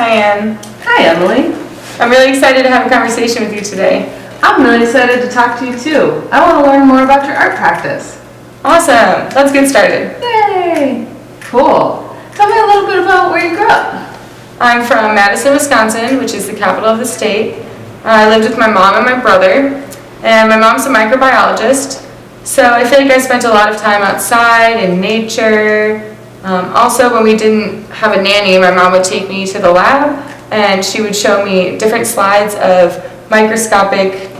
Hi, Anne. Hi, Emily. I'm really excited to have a conversation with you today. I'm really excited to talk to you too. I want to learn more about your art practice. Awesome. Let's get started. Yay! Cool. Tell me a little bit about where you grew up. I'm from Madison, Wisconsin, which is the capital of the state. I lived with my mom and my brother, and my mom's a microbiologist, so I feel like I spent a lot of time outside in nature. Also, when we didn't have a nanny, my mom would take me to the lab, and she would show me different slides of microscopic,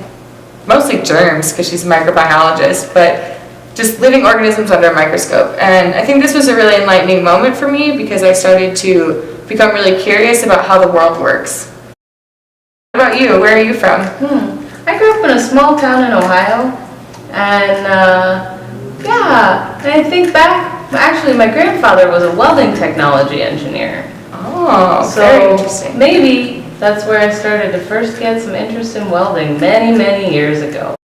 mostly germs, because she's a microbiologist, but just living organisms under a microscope. And I think this was a really enlightening moment for me because I started to become really curious about how the world works. What about you? Where are you from? I grew up in a small town in Ohio, and I think back, actually my grandfather was a welding technology engineer. Oh, So very interesting. maybe that's where I started to first get some interest in welding many, many years ago.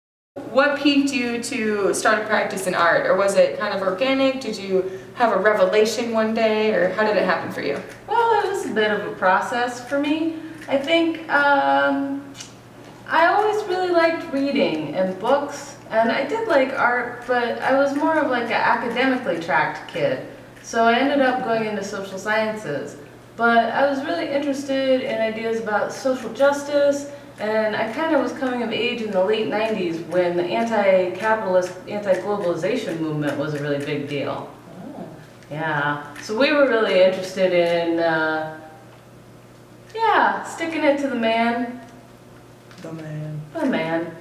What piqued you to start a practice in art? Or was it kind of organic? Did you have a revelation one day? Or how did it happen for you? Well, it was a bit of a process for me. I think I always really liked reading and books, and I did like art, but I was more of like an academically tracked kid. So I ended up going into social sciences. But I was really interested in ideas about social justice, and I kind of was coming of age in the late 90s when the anti-capitalist, anti-globalization movement was a really big deal. Yeah, so we were really interested in, sticking it to the man. The man. The man.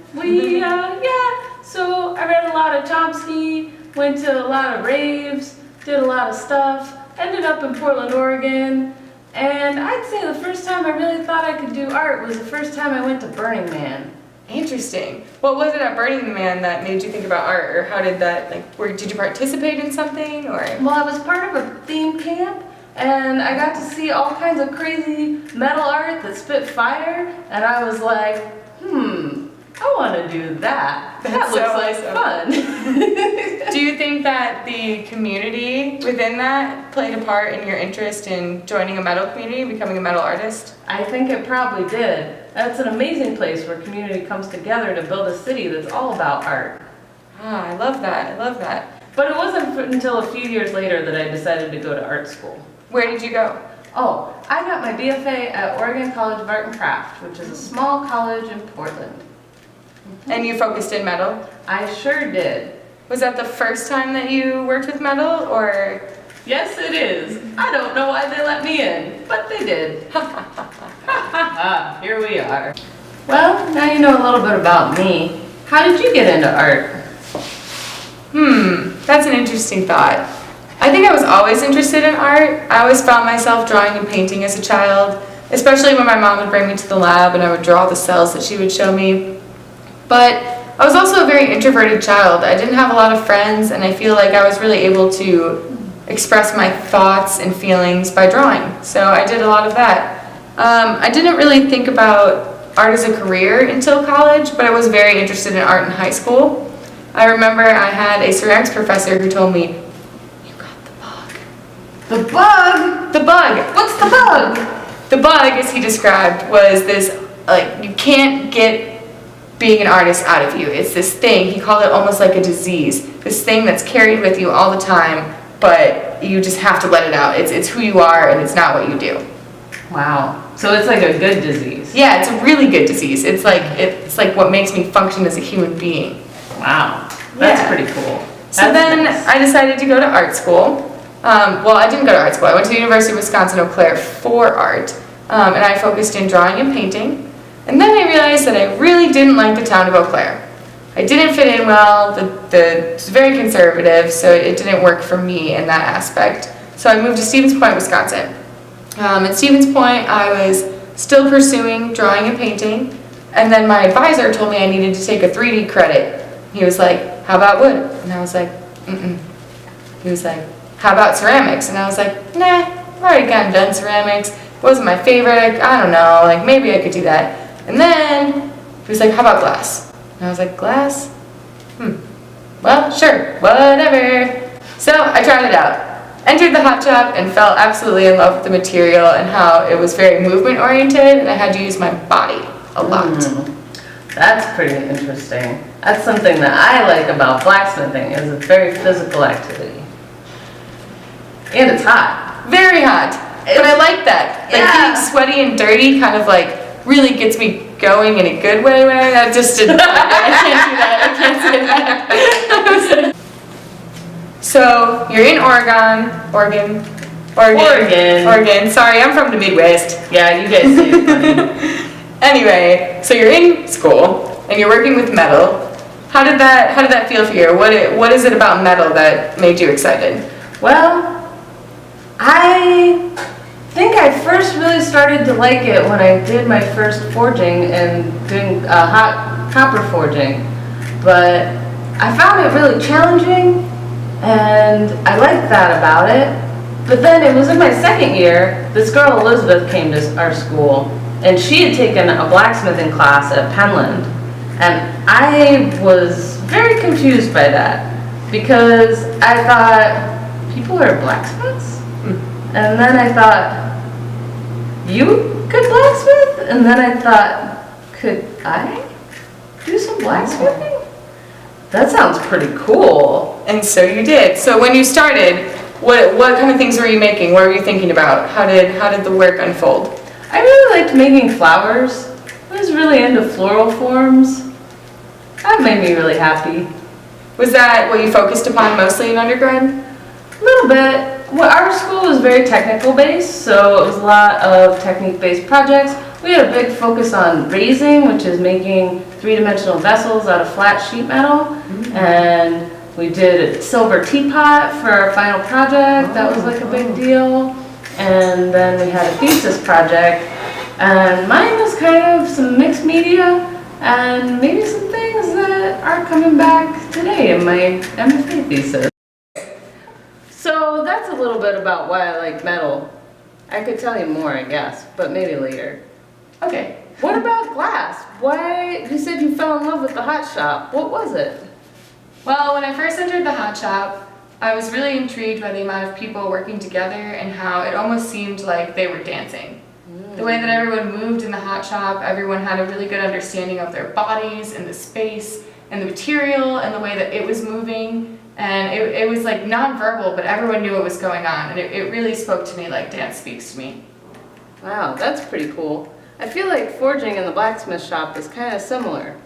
So I read a lot of Chomsky, went to a lot of raves, did a lot of stuff, ended up in Portland, Oregon, and I'd say the first time I really thought I could do art was the first time I went to Burning Man. Interesting. What was it at Burning Man that made you think about art? Or how did that, did you participate in something? Or? Well, I was part of a theme camp, and I got to see all kinds of crazy metal art that spit fire, and I was like, I want to do that. That looks so like awesome. fun. Do you think that the community within that played a part in your interest in joining a metal community, becoming a metal artist? I think it probably did. That's an amazing place where community comes together to build a city that's all about art. Ah, I love that. I love that. But it wasn't until a few years later that I decided to go to art school. Where did you go? Oh, I got my BFA at Oregon College of Art and Craft, which is a small college in Portland. And you focused in metal? I sure did. Was that the first time that you worked with metal, or? Yes, it is. I don't know why they let me in, but they did. Here we are. Well, now you know a little bit about me. How did you get into art? That's an interesting thought. I think I was always interested in art. I always found myself drawing and painting as a child, especially when my mom would bring me to the lab and I would draw the cells that she would show me. But I was also a very introverted child. I didn't have a lot of friends, and I feel like I was really able to express my thoughts and feelings by drawing. So I did a lot of that. I didn't really think about art as a career until college, but I was very interested in art in high school. I remember I had a ceramics professor who told me, "You got the bug." The bug? The bug! What's the bug? The bug, as he described, was this, you can't get being an artist out of you. It's this thing, he called it almost like a disease, this thing that's carried with you all the time, but you just have to let it out. It's who you are, and it's not what you do. Wow. So it's like a good disease. Yeah, it's a really good disease. It's like what makes me function as a human being. Wow. That's Yeah. pretty cool. So then I decided to go to art school. Well, I didn't go to art school. I went to the University of Wisconsin-Eau Claire for art, and I focused in drawing and painting. And then I realized that I really didn't like the town of Eau Claire. I didn't fit in well. It's very conservative, so it didn't work for me in that aspect. So I moved to Stevens Point, Wisconsin. At Stevens Point, I was still pursuing drawing and painting, and then my advisor told me I needed to take a 3D credit. He was like, "How about wood?" And I was like, "Mm-mm." He was like, "How about ceramics?" And I was like, "Nah, I've already kind of done ceramics. It wasn't my favorite. I don't know, maybe I could do that." And then he was like, "How about glass?" And I was like, "Glass? Well, sure, whatever." So I tried it out. entered the hot shop and fell absolutely in love with the material and how it was very movement oriented, and I had to use my body a lot. That's pretty interesting. That's something that I like about blacksmithing, is a very physical activity. And it's hot. Very hot. But I like that. Like getting sweaty and dirty kind of like really gets me going in a good way. I just didn't. I can't do that. I can't say that. So you're in Oregon. Sorry, I'm from the Midwest. Yeah, you guys say it funny. Anyway, so you're in school and you're working with metal. How did that feel for you? What is it about metal that made you excited? Well, I think I first really started to like it when I did my first forging and doing hot copper forging. But I found it really challenging, and I liked that about it. But then it was in my second year, this girl Elizabeth came to our school, and she had taken a blacksmithing class at Penland. And I was very confused by that, because I thought, people are blacksmiths? And then I thought, you could blacksmith? And then I thought, could I do some blacksmithing? That sounds pretty cool. And so you did. So when you started, what kind of things were you making? What were you thinking about? How did the work unfold? I really liked making flowers. I was really into floral forms. That made me really happy. Was that what you focused upon mostly in undergrad? A little bit. Well, our school was very technical based, so it was a lot of technique based projects. We had a big focus on raising, which is making three-dimensional vessels out of flat sheet metal. And we did a silver teapot for our final project. That was like a big deal. And then we had a thesis project. And mine was kind of some mixed media and maybe some things that are coming back today in my MFA thesis. So that's a little bit about why I like metal. I could tell you more, I guess, but maybe later. Okay. What about glass? Why, you said you fell in love with the hot shop. What was it? Well, when I first entered the hot shop, I was really intrigued by the amount of people working together and how it almost seemed like they were dancing. The way that everyone moved in the hot shop, everyone had a really good understanding of their bodies and the space and the material and the way that it was moving. And it was like nonverbal, but everyone knew what was going on. And it really spoke to me like dance speaks to me. Wow, that's pretty cool. I feel like forging in the blacksmith shop is kind of similar.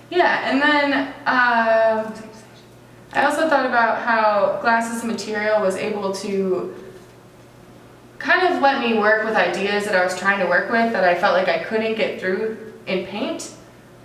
Yeah, and then I also thought about how glass as a material was able to kind of let me work with ideas that I was trying to work with that I felt like I couldn't get through in paint.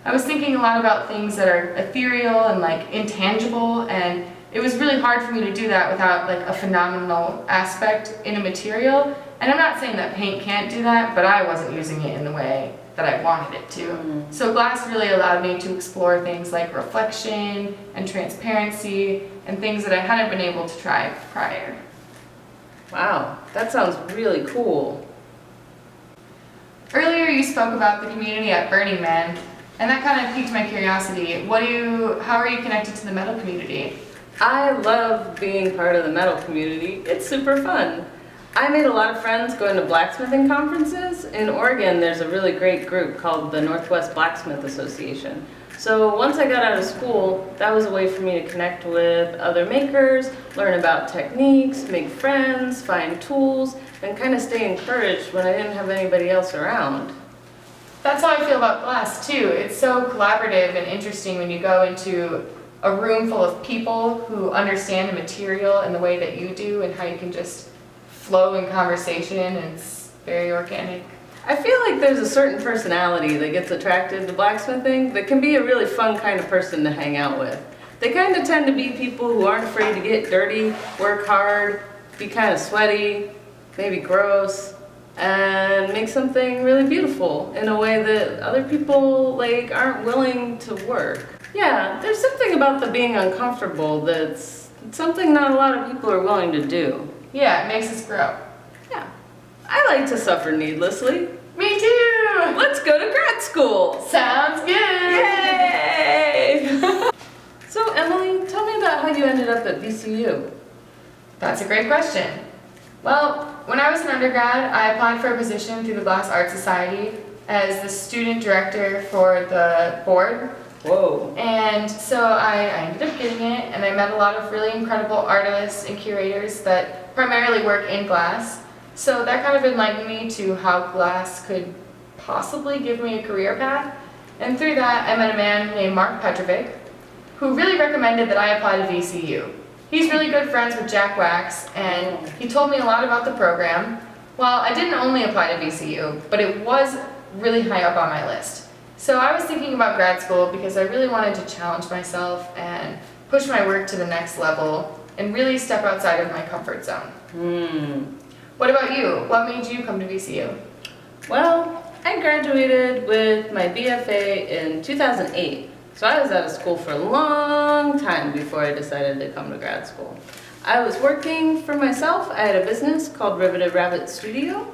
I was thinking a lot about things that are ethereal and like intangible, and it was really hard for me to do that without like a phenomenal aspect in a material. And I'm not saying that paint can't do that, but I wasn't using it in the way that I wanted it to. So glass really allowed me to explore things like reflection and transparency and things that I hadn't been able to try prior. Wow, that sounds really cool. Earlier you spoke about the community at Burning Man, and that kind of piqued my curiosity. How are you connected to the metal community? I love being part of the metal community. It's super fun. I made a lot of friends going to blacksmithing conferences. In Oregon, there's a really great group called the Northwest Blacksmith Association. So once I got out of school, that was a way for me to connect with other makers, learn about techniques, make friends, find tools, and kind of stay encouraged when I didn't have anybody else around. That's how I feel about glass too. It's so collaborative and interesting when you go into a room full of people who understand the material and the way that you do, and how you can just flow in conversation, and it's very organic. I feel like there's a certain personality that gets attracted to blacksmithing that can be a really fun kind of person to hang out with. They kind of tend to be people who aren't afraid to get dirty, work hard, be kind of sweaty, maybe gross, and make something really beautiful in a way that other people like aren't willing to work. Yeah, there's something about the being uncomfortable that's something not a lot of people are willing to do. Yeah, it makes us grow. Yeah. I like to suffer needlessly. Me too! Let's go to grad school! Sounds good! Yay! So Emily, tell me about how you ended up at VCU. That's a great question. Well, when I was an undergrad, I applied for a position through the Glass Art Society as the student director for the board. Whoa. And so I ended up getting it, and I met a lot of really incredible artists and curators that primarily work in glass. So that kind of enlightened me to how glass could possibly give me a career path. And through that, I met a man named Mark Petrovic, who really recommended that I apply to VCU. He's really good friends with Jack Wax, and he told me a lot about the program. Well, I didn't only apply to VCU, but it was really high up on my list. So I was thinking about grad school because I really wanted to challenge myself and push my work to the next level and really step outside of my comfort zone. What about you? What made you come to VCU? Well, I graduated with my BFA in 2008. So I was out of school for a long time before I decided to come to grad school. I was working for myself. I had a business called Riveted Rabbit Studio,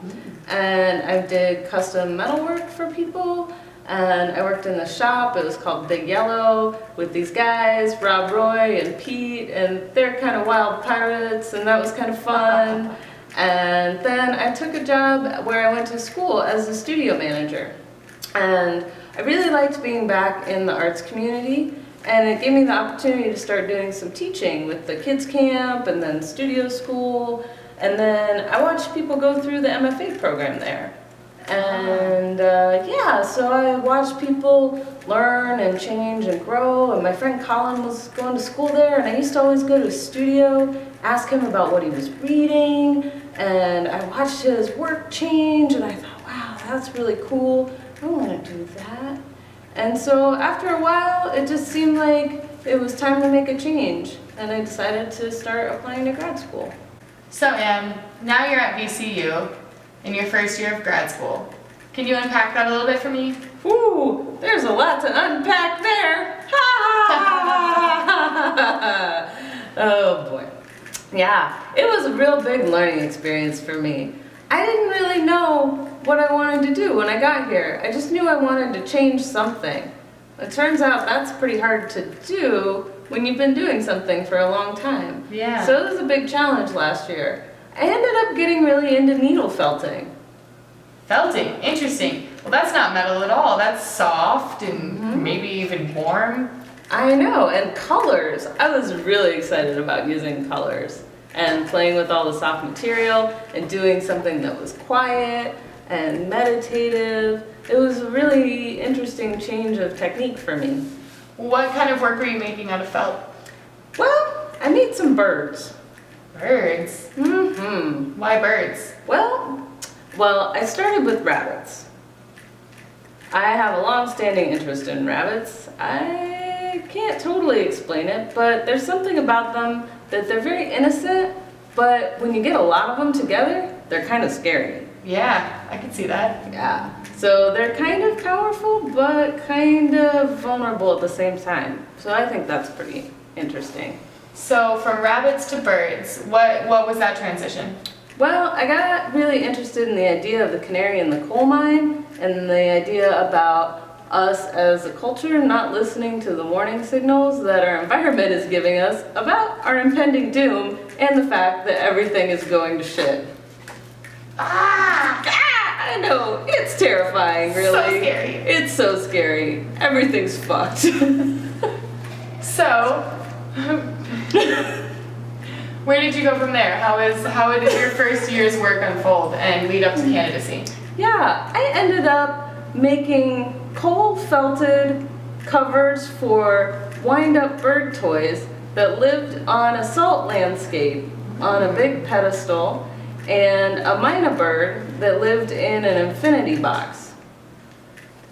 and I did custom metalwork for people. And I worked in the shop. It was called Big Yellow with these guys, Rob Roy and Pete, and they're kind of wild pirates, and that was kind of fun. And then I took a job where I went to school as a studio manager. And I really liked being back in the arts community, and it gave me the opportunity to start doing some teaching with the kids camp and then studio school. And then I watched people go through the MFA program there. And yeah, so I watched people learn and change and grow, and my friend Colin was going to school there, and I used to always go to his studio, ask him about what he was reading, and I watched his work change, and I thought, wow, that's really cool, I want to do that. And so after a while, it just seemed like it was time to make a change, and I decided to start applying to grad school. So Anne, now you're at VCU in your first year of grad school. Can you unpack that a little bit for me? Whew, there's a lot to unpack there. Oh boy. Yeah, it was a real big learning experience for me. I didn't really know what I wanted to do when I got here. I just knew I wanted to change something. It turns out that's pretty hard to do when you've been doing something for a long time. Yeah. So it was a big challenge last year. I ended up getting really into needle felting. Felting, interesting. Well, that's not metal at all. That's soft and maybe even warm. I know, and colors. I was really excited about using colors and playing with all the soft material and doing something that was quiet and meditative. It was a really interesting change of technique for me. What kind of work were you making out of felt? Well, I made some birds. Birds. Why birds? Well, I started with rabbits. I have a long-standing interest in rabbits. I can't totally explain it, but there's something about them that they're very innocent, but when you get a lot of them together, they're kind of scary. Yeah, I can see that. Yeah. So they're kind of powerful, but kind of vulnerable at the same time. So I think that's pretty interesting. So from rabbits to birds, what was that transition? Well, I got really interested in the idea of the canary in the coal mine and the idea about us as a culture not listening to the warning signals that our environment is giving us about our impending doom and the fact that everything is going to shit. I know, it's terrifying, really. So scary. It's so scary. Everything's fucked. So, where did you go from there? How did your first year's work unfold and lead up to candidacy? Yeah, I ended up making coal-felted covers for wind-up bird toys that lived on a salt landscape on a big pedestal, and a myna bird that lived in an infinity box.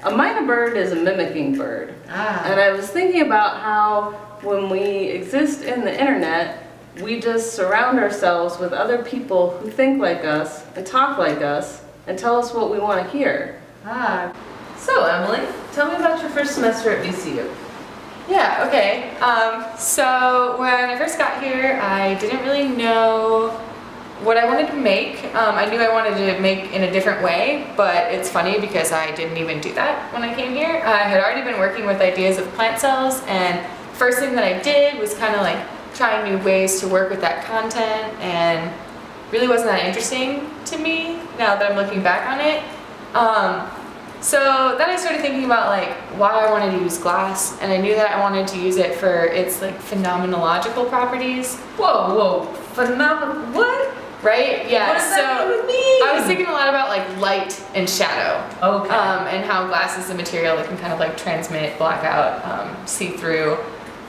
A myna bird is a mimicking bird. And I was thinking about how when we exist in the internet, we just surround ourselves with other people who think like us and talk like us and tell us what we want to hear. So Emily, tell me about your first semester at VCU. Yeah, okay. So when I first got here, I didn't really know what I wanted to make. I knew I wanted to make in a different way, but it's funny because I didn't even do that when I came here. I had already been working with ideas of plant cells, and first thing that I did was kind of like trying new ways to work with that content, and really wasn't that interesting to me now that I'm looking back on it. So then I started thinking about like why I wanted to use glass, and I knew that I wanted to use it for its like phenomenological properties. Whoa, what? Right? Yeah. What does that even mean? I was thinking a lot about like light and shadow. Okay. And how glass is a material that can kind of like transmit, black out, see through,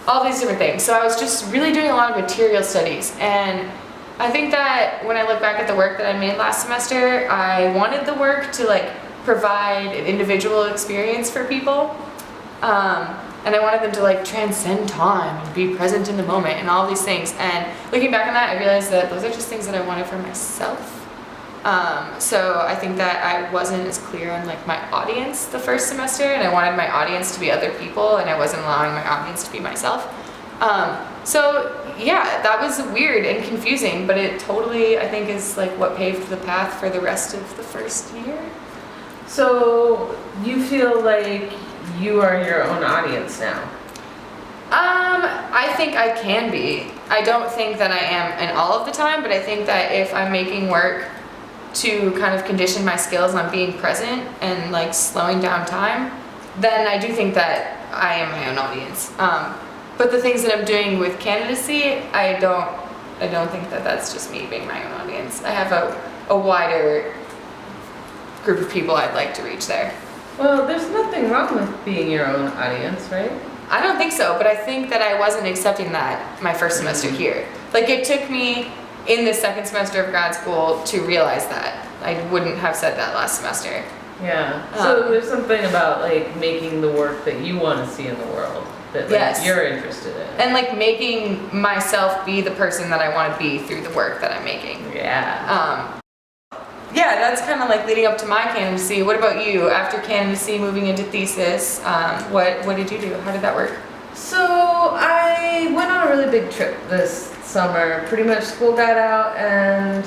all these different things. So I was just really doing a lot of material studies, and I think that when I look back at the work that I made last semester, I wanted the work to like provide an individual experience for people. And I wanted them to like transcend time and be present in the moment and all these things. And looking back on that, I realized that those are just things that I wanted for myself. So I think that I wasn't as clear on like my audience the first semester, and I wanted my audience to be other people, and I wasn't allowing my audience to be myself. So yeah, that was weird and confusing, but it totally, I think, is like what paved the path for the rest of the first year. So you feel like you are your own audience now? I think I can be. I don't think that I am in all of the time, but I think that if I'm making work to kind of condition my skills on being present and like slowing down time, then I do think that I am my own audience. But the things that I'm doing with candidacy, I don't think that that's just me being my own audience. I have a wider group of people I'd like to reach there. Well, there's nothing wrong with being your own audience, right? I don't think so, but I think that I wasn't accepting that my first semester here. Like, it took me in the second semester of grad school to realize that. I wouldn't have said that last semester. Yeah. So there's something about like making the work that you want to see in the world that like, Yes. you're interested in. And like making myself be the person that I want to be through the work that I'm making. Yeah. Yeah, that's kind of like leading up to my candidacy. What about you? After candidacy, moving into thesis, what did you do? How did that work? So I went on a really big trip this summer. Pretty much school got out, and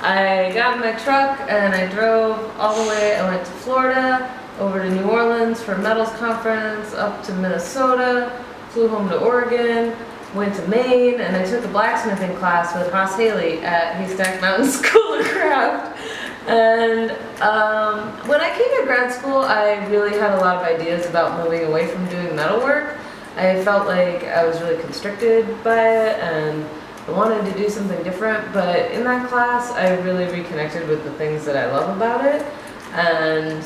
I got in my truck and I drove all the way. I went to Florida, over to New Orleans for a metals conference, up to Minnesota, flew home to Oregon, went to Maine, and I took a blacksmithing class with Ross Haley at Haystack Mountain School of Craft. And when I came to grad school, I really had a lot of ideas about moving away from doing metalwork. I felt like I was really constricted by it, and I wanted to do something different. But in that class, I really reconnected with the things that I love about it, and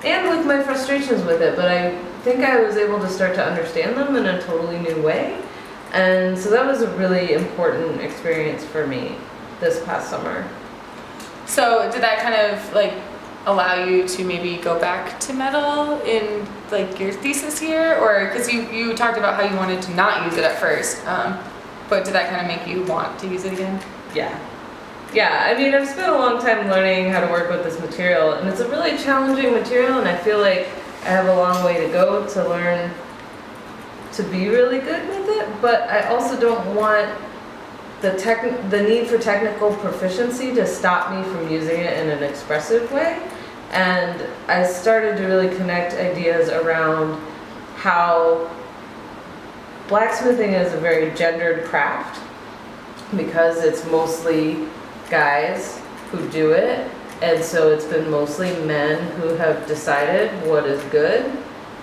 with my frustrations with it. But I think I was able to start to understand them in a totally new way. And so that was a really important experience for me this past summer. So did that kind of like allow you to maybe go back to metal in like your thesis year, or because you talked about how you wanted to not use it at first, but did that kind of make you want to use it again? Yeah, I mean, I've spent a long time learning how to work with this material, and it's a really challenging material, and I feel like I have a long way to go to learn to be really good with it, but I also don't want the need for technical proficiency to stop me from using it in an expressive way. And I started to really connect ideas around how blacksmithing is a very gendered craft because it's mostly guys who do it, and so it's been mostly men who have decided what is good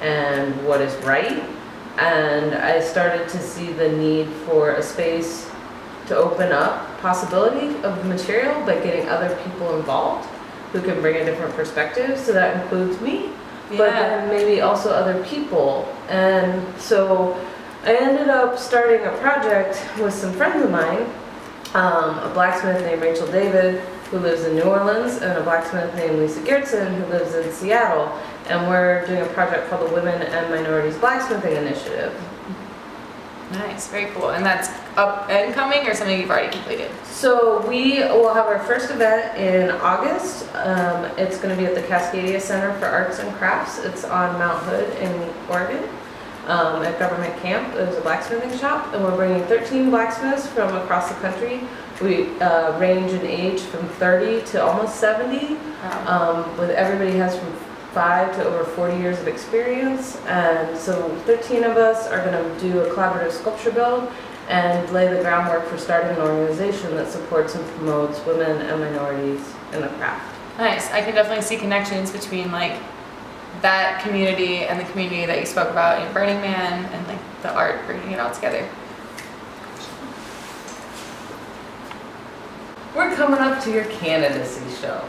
and what is right. And I started to see the need for a space to open up possibility of the material by getting other people involved who can bring a different perspective. So that includes me, but then maybe also other people. And so I ended up starting a project with some friends of mine, a blacksmith named Rachel David who lives in New Orleans, and a blacksmith named Lisa Geertsen who lives in Seattle. And we're doing a project called the Women and Minorities Blacksmithing Initiative. Nice, very cool. And that's up and coming, or something you've already completed? So we will have our first event in August. It's going to be at the Cascadia Center for Arts and Crafts. It's on Mount Hood in Oregon. At Government Camp, there's a blacksmithing shop, and we're bringing 13 blacksmiths from across the country. We range in age from 30 to almost 70. With everybody has from 5 to over 40 years of experience, and so 13 of us are going to do a collaborative sculpture build, and lay the groundwork for starting an organization that supports and promotes women and minorities in the craft. Nice. I can definitely see connections between like that community and the community that you spoke about in Burning Man and like the art bringing it all together. We're coming up to your candidacy show.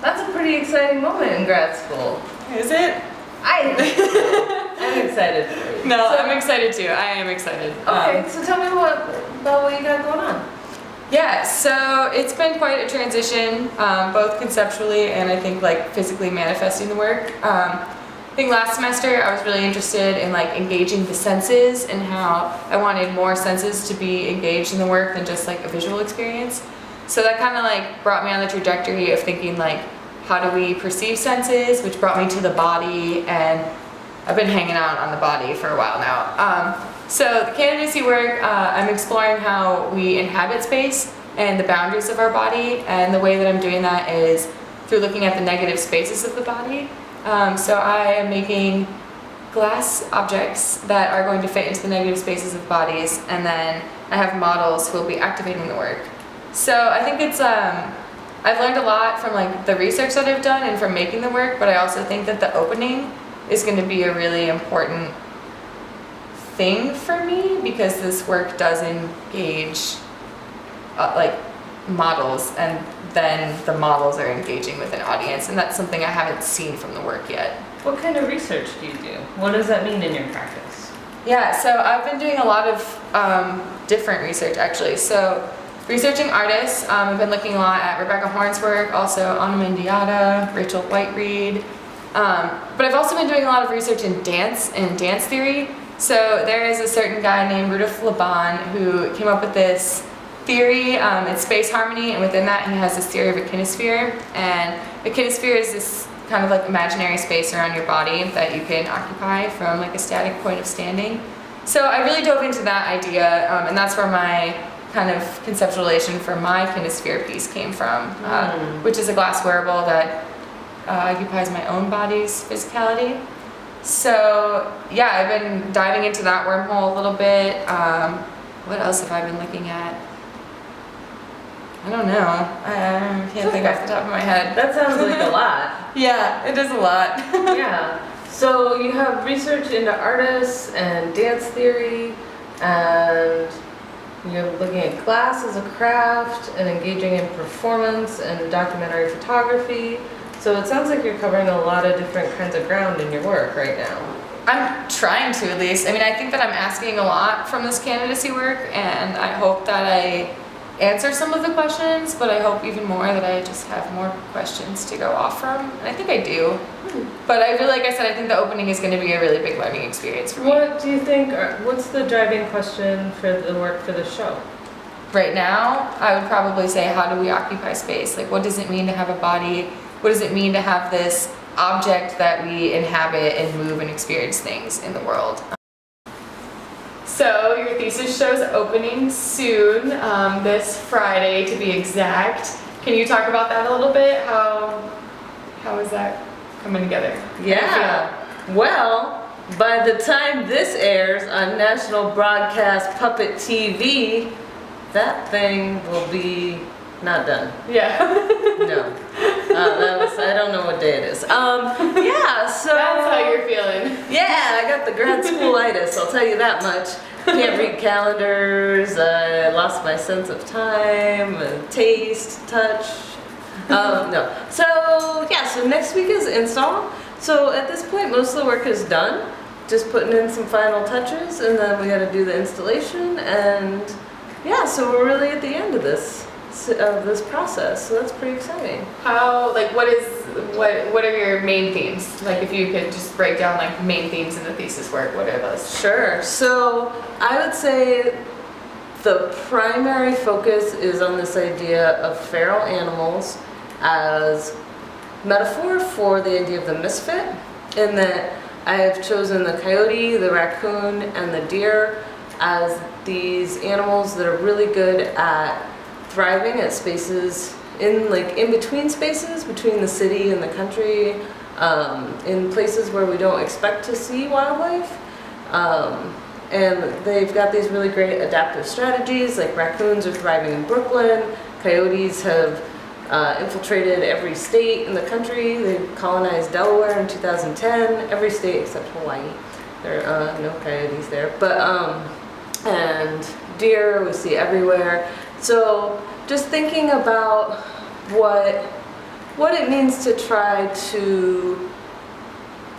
That's a pretty exciting moment in grad school. Is it? I think so. I'm excited for you. No, So- I'm excited too. I am excited. Okay, so tell me about what you got going on. Yeah, so it's been quite a transition, both conceptually and I think like physically manifesting the work. I think last semester I was really interested in like engaging the senses and how I wanted more senses to be engaged in the work than just like a visual experience. So that kind of like brought me on the trajectory of thinking like, how do we perceive senses, which brought me to the body, and I've been hanging out on the body for a while now. So the candidacy work, I'm exploring how we inhabit space and the boundaries of our body, and the way that I'm doing that is through looking at the negative spaces of the body. So I am making glass objects that are going to fit into the negative spaces of bodies, and then I have models who will be activating the work. So I think it's, I've learned a lot from like the research that I've done and from making the work, but I also think that the opening is going to be a really important thing for me, because this work does engage like models, and then the models are engaging with an audience, and that's something I haven't seen from the work yet. What kind of research do you do? What does that mean in your practice? Yeah, so I've been doing a lot of different research actually. So researching artists, I've been looking a lot at Rebecca Horn's work, also Ana Mendieta, Rachel White-Reed. But I've also been doing a lot of research in dance and dance theory. So there is a certain guy named Rudolf Laban who came up with this theory. It's space harmony, and within that he has this theory of a kinesphere. And a kinesphere is this kind of like imaginary space around your body that you can occupy from like a static point of standing. So I really dove into that idea, and that's where my kind of conceptualization for my kinesphere piece came from, which is a glass wearable that occupies my own body's physicality. So yeah, I've been diving into that wormhole a little bit. What else have I been looking at? I don't know. I can't think off the top of my head. That sounds like a lot. Yeah, it is a lot. Yeah. So you have research into artists and dance theory, and you're looking at glass as a craft and engaging in performance and documentary photography. So it sounds like you're covering a lot of different kinds of ground in your work right now. I'm trying to, at least. I mean, I think that I'm asking a lot from this candidacy work, and I hope that I answer some of the questions, but I hope even more that I just have more questions to go off from. And I think I do. But I really, like I said, I think the opening is going to be a really big learning experience for me. What do you think, what's the driving question for the work for the show? Right now, I would probably say, how do we occupy space? Like, what does it mean to have a body? What does it mean to have this object that we inhabit and move and experience things in the world? So your thesis show's opening soon, this Friday to be exact. Can you talk about that a little bit? How is that coming together? Yeah. Well, by the time this airs on National Broadcast Puppet TV, that thing will be not done. Yeah. No. I don't know what day it is. Yeah, so. That's how you're feeling. Yeah, I got the grad schoolitis, I'll tell you that much. Can't read calendars, I lost my sense of time, and taste, touch. No. So, yeah, so next week is install. So at this point, most of the work is done. Just putting in some final touches, and then we gotta do the installation, and yeah, so we're really at the end of this process, so that's pretty exciting. How, like, what are your main themes? Like, if you could just break down, like, main themes in the thesis work, what are those? Sure. So I would say the primary focus is on this idea of feral animals as metaphor for the idea of the misfit, in that I have chosen the coyote, the raccoon, and the deer as these animals that are really good at thriving at spaces in between spaces between the city and the country, in places where we don't expect to see wildlife, and they've got these really great adaptive strategies, like raccoons are thriving in Brooklyn, coyotes have infiltrated every state in the country. They colonized Delaware in 2010, every state except Hawaii. There are no coyotes there, but and deer we see everywhere. So just thinking about what it means to try to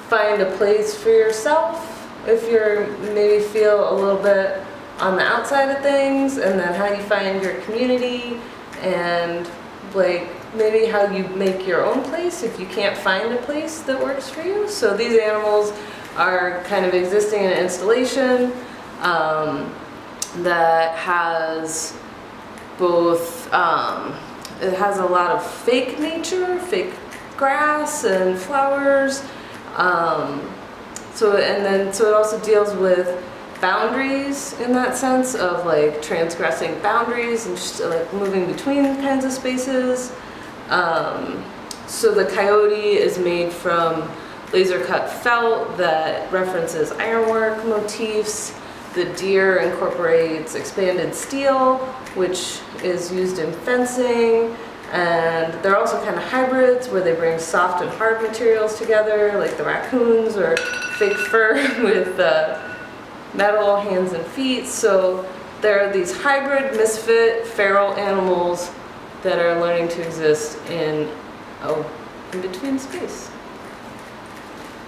find a place for yourself if you're maybe feel a little bit on the outside of things, and then how you find your community, and like maybe how you make your own place if you can't find a place that works for you. So these animals are kind of existing in an installation that has both, it has a lot of fake nature, fake grass and flowers. So it also deals with boundaries in that sense of like transgressing boundaries and just, like moving between kinds of spaces. So the coyote is made from laser cut felt that references ironwork motifs. The deer incorporates expanded steel, which is used in fencing. And they're also kind of hybrids where they bring soft and hard materials together, like the raccoons, or fake fur with metal hands and feet. So there are these hybrid, misfit, feral animals that are learning to exist in between space.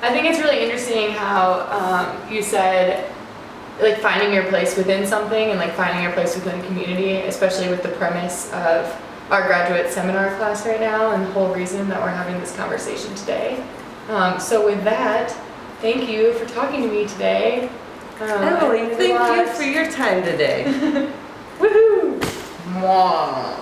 I think it's really interesting how you said like finding your place within something and like finding your place within a community, especially with the premise of our graduate seminar class right now and the whole reason that we're having this conversation today. So with that, thank you for talking to me today. Emily, thank you for your time today. Woohoo! Mwah.